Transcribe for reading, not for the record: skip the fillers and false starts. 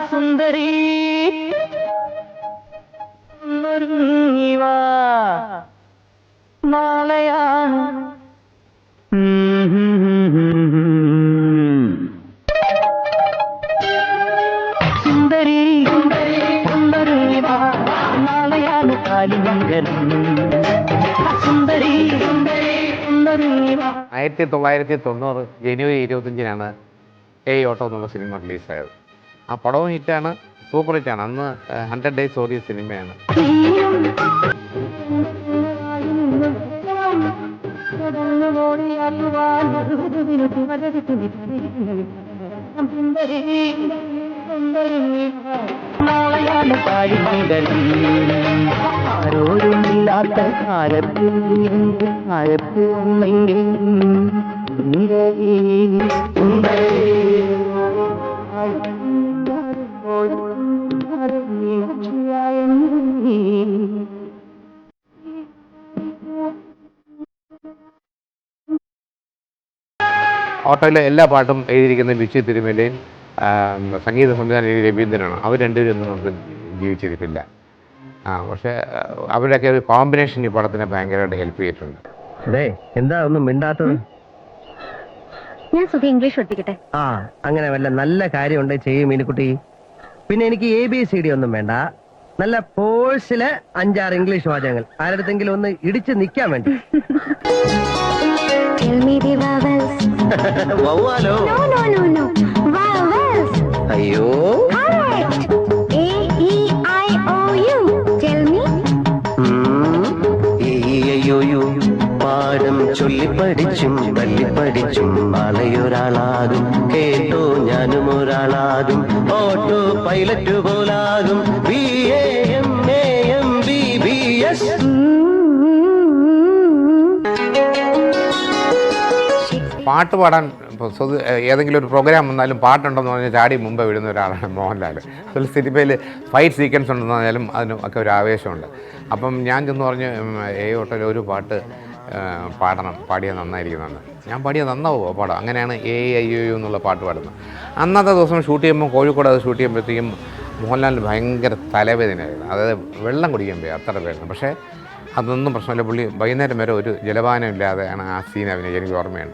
സുന്ദരി നാളെയാണ് സുന്ദരി നാളെയാണ് കാലിമംഗലം സുന്ദരി 1990 ജനുവരി 25-നാണ് ഏയ് ഓട്ടോ എന്നുള്ള സിനിമ റിലീസായത്. ആ പടവും ഹിറ്റാണ്, സൂപ്പർ ഹിറ്റാണ്. അന്ന് 100 Days ഓടിയ സിനിമയാണ്. ആരോരുമില്ലാത്ത കാലത്ത് ഒന്നെങ്കിൽ ഓട്ടോയിലെ എല്ലാ പാട്ടും എഴുതിയിരിക്കുന്ന ബിച്ചു തിരുമലയും സംഗീത സംവിധാനം രവീന്ദ്രനാണ്. അവർ രണ്ടുപേരും ഒന്നും നമുക്ക് ജീവിച്ചിരിപ്പില്ല. പക്ഷേ അവരുടെയൊക്കെ ഒരു കോമ്പിനേഷൻ ഈ പടത്തിനെ ഭയങ്കരമായിട്ട് ഹെൽപ്പ് ചെയ്തിട്ടുണ്ട്. എന്താ ഒന്നും മിണ്ടാത്തത്? ഞാൻ സുഖം ഇംഗ്ലീഷ് പഠിപ്പിക്കട്ടെ. അങ്ങനെ വല്ല നല്ല കാര്യമുണ്ട് ചെയ്യും മീനുക്കുട്ടി. പിന്നെ എനിക്ക് ABCD ഒന്നും വേണ്ട, നല്ല ഫോഴ്സിലെ 5-6 ഇംഗ്ലീഷ് വാചകങ്ങൾ ആരുടെങ്കിലും ഒന്ന് ഇടിച്ച് നിൽക്കാൻ വേണ്ടി. അയ്യോ പാഠം ചൊല്ലിപ്പടിച്ചും തല്ലിപ്പടിച്ചും നാളെയൊരാളാകും, കേട്ടോ ഞാനും ഒരാളാകും, ഓട്ടോ പൈലറ്റ് പോലാകും, BAMAMBBS. പാട്ട് പാടാൻ ഏതെങ്കിലും ഒരു പ്രോഗ്രാം വന്നാലും പാട്ടുണ്ടെന്ന് പറഞ്ഞാൽ ചാടി മുമ്പ് വിടുന്ന ഒരാളാണ് മോഹൻലാൽ. അതിൽ സിനിമയിൽ ഫൈറ്റ് സീക്വൻസ് ഉണ്ടെന്ന് പറഞ്ഞാലും അതിനും ഒക്കെ ഒരു ആവേശമുണ്ട്. അപ്പം ഞാൻ ചെന്ന് പറഞ്ഞ് ഏയ് ഓട്ടോയിൽ ഒരു പാട്ട് പാടിയാൽ നന്നായിരിക്കുന്നുണ്ട്. ഞാൻ പാടിയാൽ നന്നാവുമോ പാടാം? അങ്ങനെയാണ് AIU എന്നുള്ള പാട്ട് പാടുന്നത്. അന്നത്തെ ദിവസം ഷൂട്ട് ചെയ്യുമ്പോൾ കോഴിക്കോട് അത് ഷൂട്ട് ചെയ്യുമ്പോഴത്തേക്കും മോഹൻലാലിന് ഭയങ്കര തലവേദനയായിരുന്നു. അതായത് വെള്ളം കുടിക്കാൻ പോയി, അത്ര വേദന. പക്ഷേ അതൊന്നും പ്രശ്നമില്ല. പുള്ളി വൈകുന്നേരം വരെ ഒരു ജലപാനം ഇല്ലാതെയാണ് ആ സീൻ അഭിനയിച്ചത്. എനിക്ക് ഓർമ്മയുണ്ട്.